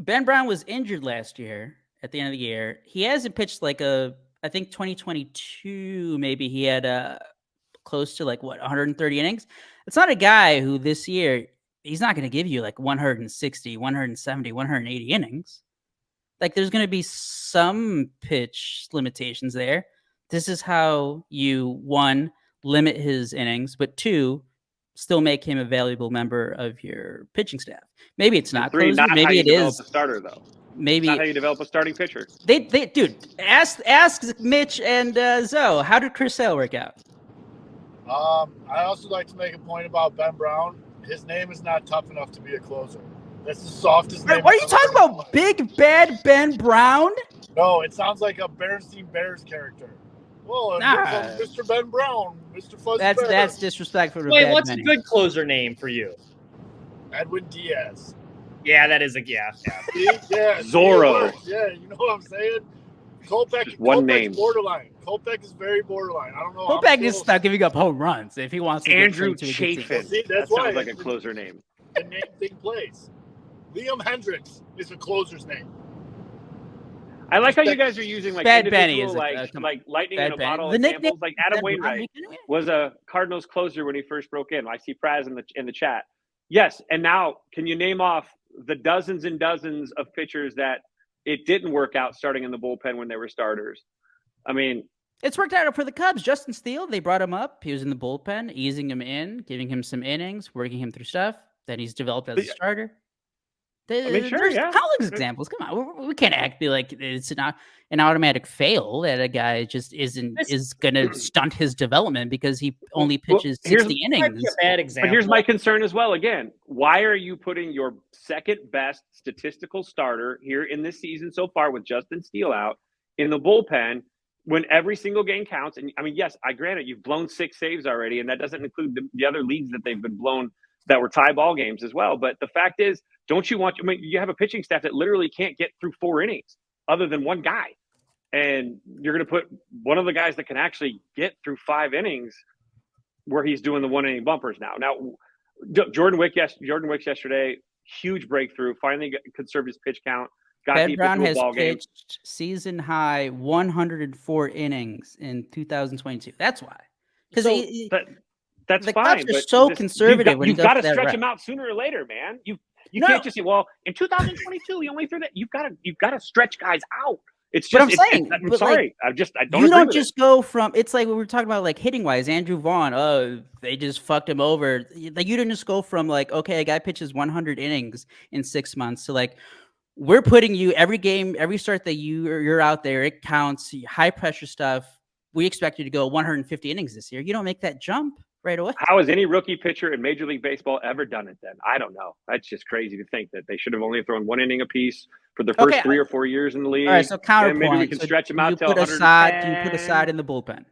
Ben Brown was injured last year at the end of the year. He hasn't pitched I think 2022, maybe he had close to 130 innings. It's not a guy who this year, he's not going to give you 160, 170, 180 innings. There's going to be some pitch limitations there. This is how you, one, limit his innings, but two, still make him a valuable member of your pitching staff. Maybe it's not three, closer. not Maybe how you it develop is a starter, though. Maybe it's not how you develop a starting pitcher. Dude, ask Mitch and Zoe. How did Chris Sale work out? I also like to make a point about Ben Brown. His name is not tough enough to be a closer. That's the softest name. What are you talking about? Big Bad Ben Brown? No, it sounds like a Berenstain Bears character. Well, Mr. Ben Brown, Mr. Fuzzy Bear. That's disrespectful to Wait, what's a good closer name for you? Edwin Diaz. Yeah, that is yeah. Yeah, Zorro. Yeah, you know what I'm saying? One name. Borderline. Kopech is very borderline. I don't know. Kopech is not giving up home runs if he wants to. Andrew Chafin. See, that sounds like a closer name. The name thing plays. Liam Hendricks is a closer's name. I like how you guys are using Bad Benny is like lightning in a bottle examples. Like Adam Wainwright was a Cardinals closer when he first broke in. I see Praz in the chat. Yes, and now can you name off the dozens and dozens of pitchers that it didn't work out starting in the bullpen when they were starters? I mean, it's worked out for the Cubs. Justin Steele, they brought him up. He was in the bullpen, easing him in, giving him some innings, working him through stuff. Then he's developed as a starter. There's countless examples. Come on, we can't be like it's not an automatic fail that a guy just is going to stunt his development because he only pitches 60 innings. A bad example. But here's my concern as well. Again, why are you putting your second best statistical starter here in this season so far with Justin Steele out in the bullpen when every single game counts? And I mean, yes, I grant it, you've blown 6 saves already, and that doesn't include the other leagues that they've been blown that were tie ball games as well. But the fact is, you have a pitching staff that literally can't get through 4 innings other than one guy. And you're going to put one of the guys that can actually get through 5 innings where he's doing the 1-inning bumpers now. Now, Jordan Wicks yesterday, huge breakthrough, finally conserved his pitch count. Ben Brown has pitched season high 104 innings in 2022. That's why. Because that's the fine. Cubs are so conservative. You've got to stretch him out sooner or later, man. You can't just say, well, in 2022 he only threw that. You've got to stretch guys out. It's just. But I'm saying, I'm sorry. I don't. You don't just go from. It's like we were talking about, hitting wise. Andrew Vaughn. Oh, they just fucked him over. Like you didn't just go from okay, a guy pitches 100 innings in 6 months to we're putting you every game, every start that you're out there. It counts. High pressure stuff. We expect you to go 150 innings this year. You don't make that jump right away. How has any rookie pitcher in Major League Baseball ever done it then? I don't know. That's just crazy to think that they should have only thrown 1 inning apiece for the first 3 or 4 years in the league. All right, so counterpoint. Maybe we can stretch them out to 110. Do you put Assad in the bullpen?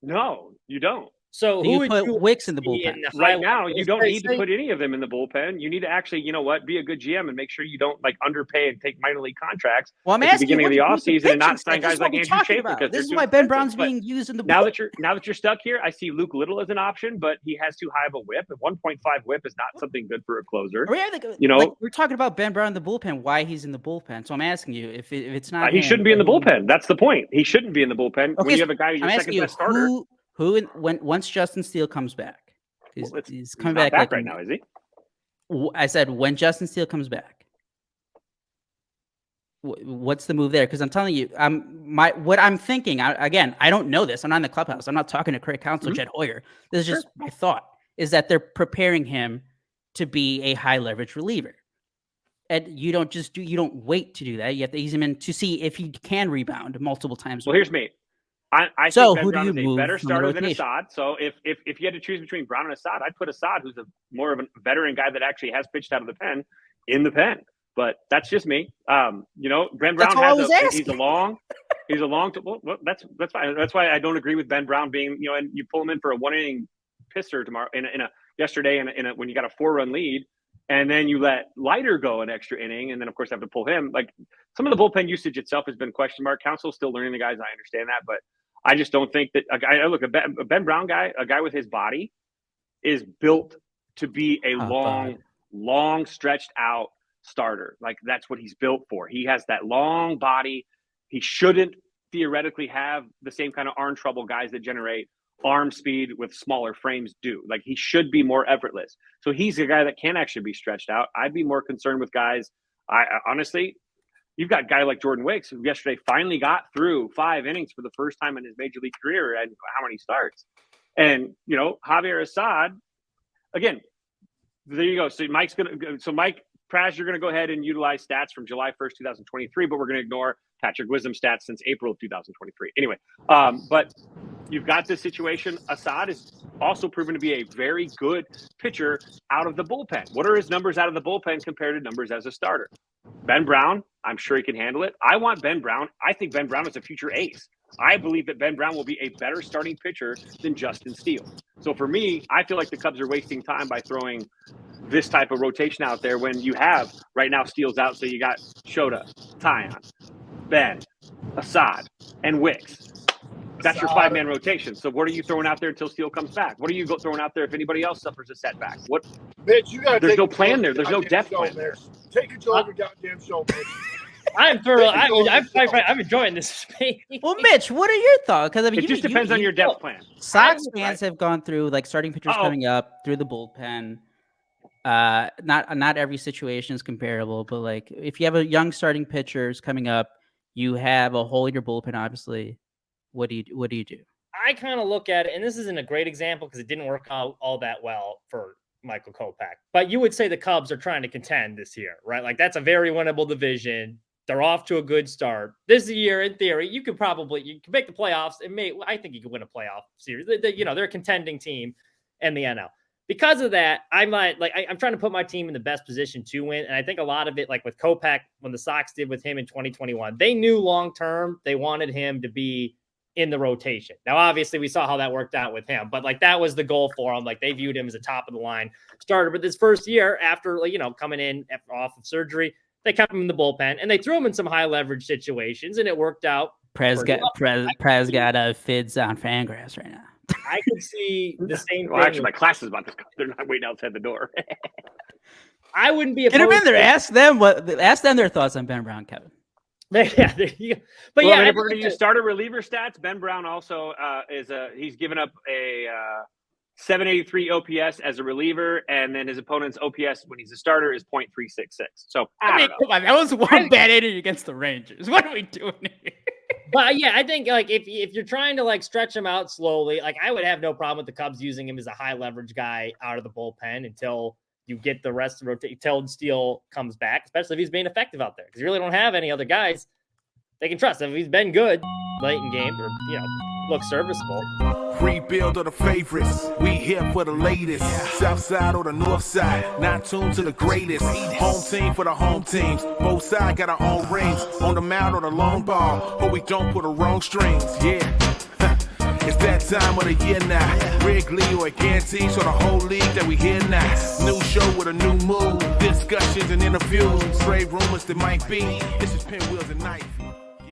No, you don't. So who would put Wicks in the bullpen? Right now, you don't need to put any of them in the bullpen. You need to actually, be a good GM and make sure you don't underpay and take minor league contracts at the beginning of the offseason and not sign guys like Andrew Chafin. This is why Ben Brown's being used in the bullpen. Now that you're stuck here, I see Luke Little as an option, but he has too high of a whip. A 1.5 whip is not something good for a closer. We're talking about Ben Brown in the bullpen, why he's in the bullpen. So I'm asking you, if it's not he shouldn't be in the bullpen. That's the point. He shouldn't be in the bullpen when you have a guy who's your second best starter. Once Justin Steele comes back, he's coming back right now, is he? I said when Justin Steele comes back. What's the move there? Because I'm telling you, what I'm thinking. Again, I don't know this. I'm not in the clubhouse. I'm not talking to Craig Counsell, Jed Hoyer. This is just my thought. Is that they're preparing him to be a high leverage reliever, and you don't wait to do that. You have to ease him in to see if he can rebound multiple times. Well, here's me. I think Ben Brown is a better starter than Assad. So if you had to choose between Brown and Assad, I'd put Assad, who's more of a veteran guy that actually has pitched out of the pen, in the pen. But that's just me. Ben Brown he's a long. That's fine. That's why I don't agree with Ben Brown being and you pull him in for a 1-inning pisser tomorrow yesterday when you got a 4-run lead. And then you let Leiter go an extra inning, and then of course have to pull him. Like some of the bullpen usage itself has been question mark. Counsell's still learning the guys. I understand that, but I just don't think that a Ben Brown guy, a guy with his body, is built to be a long stretched out starter. Like, that's what he's built for. He has that long body. He shouldn't theoretically have the same kind of arm trouble guys that generate arm speed with smaller frames do. Like, he should be more effortless. So he's a guy that can actually be stretched out. I'd be more concerned with guys. I honestly, you've got a guy like Jordan Wicks, who yesterday finally got through 5 innings for the first time in his major league career and how many starts. And, you know, Javier Assad, again, there you go. So Mike Praz, you're going to go ahead and utilize stats from July 1st, 2023, but we're going to ignore Patrick Wisdom stats since April of 2023. Anyway, but you've got this situation. Assad is also proven to be a very good pitcher out of the bullpen. What are his numbers out of the bullpen compared to numbers as a starter? Ben Brown, I'm sure he can handle it. I want Ben Brown. I think Ben Brown is a future ace. I believe that Ben Brown will be a better starting pitcher than Justin Steele. So for me, I feel like the Cubs are wasting time by throwing this type of rotation out there when you have right now Steele's out. So you got Shota, Tyon, Ben, Assad, and Wicks. That's your 5-man rotation. So what are you throwing out there until Steele comes back? What are you throwing out there if anybody else suffers a setback? What? Mitch, you got. There's no plan there. There's no depth plan there. Take control of your goddamn show, Mitch. I'm thoroughly. I'm enjoying this. Well, Mitch, what are your thoughts? Because I mean, it just depends on your depth plan. Sox fans have gone through like starting pitchers coming up through the bullpen. Not every situation is comparable, but like if you have a young starting pitchers coming up, you have a hole in your bullpen. Obviously, what do you do? I kind of look at it, and this isn't a great example because it didn't work out all that well for Michael Kopech. But you would say the Cubs are trying to contend this year, right? Like that's a very winnable division. They're off to a good start. This year, in theory, you can make the playoffs. I think you can win a playoff series. They're a contending team in the NL. Because of that, I'm trying to put my team in the best position to win. And I think a lot of it, like with Kopech, when the Sox did with him in 2021, they knew long-term they wanted him to be in the rotation. Now, obviously, we saw how that worked out with him, but like that was the goal for him. Like they viewed him as a top-of-the-line starter. But this first year, after coming in off of surgery, they kept him in the bullpen, and they threw him in some high-leverage situations, and it worked out. Prez got Fids on Fangraphs right now. I could see the same thing. Well, actually, my class is about to come. They're not waiting outside the door. I wouldn't be opposed. Get him in there. Ask them their thoughts on Ben Brown, Kevin. Yeah, there you go. But well, if we're going to use starter reliever stats, Ben Brown also he's given up a 783 OPS as a reliever, and then his opponent's OPS when he's a starter is .366. So come on, that was one bad inning against the Rangers. What are we doing here? But yeah, I think like if you're trying to like stretch him out slowly, like I would have no problem with the Cubs using him as a high leverage guy out of the bullpen until you get the rest of the rotation, till Steele comes back, especially if he's being effective out there, because you really don't have any other guys they can trust. If he's been good late in games or look serviceable. Rebuild of the favorites. We here for the latest. South side or the north side. Not tuned to the greatest. Home team for the home teams. Both sides got our own rings. On the mound or the long ball. But we don't put the wrong strings. Yeah. It's that time of the year now. Wrigley or guarantees for the whole league that we hear now. New show with a new mood. Discussions and interviews. Trade rumors that might be. This is Pinwheels and Ivy.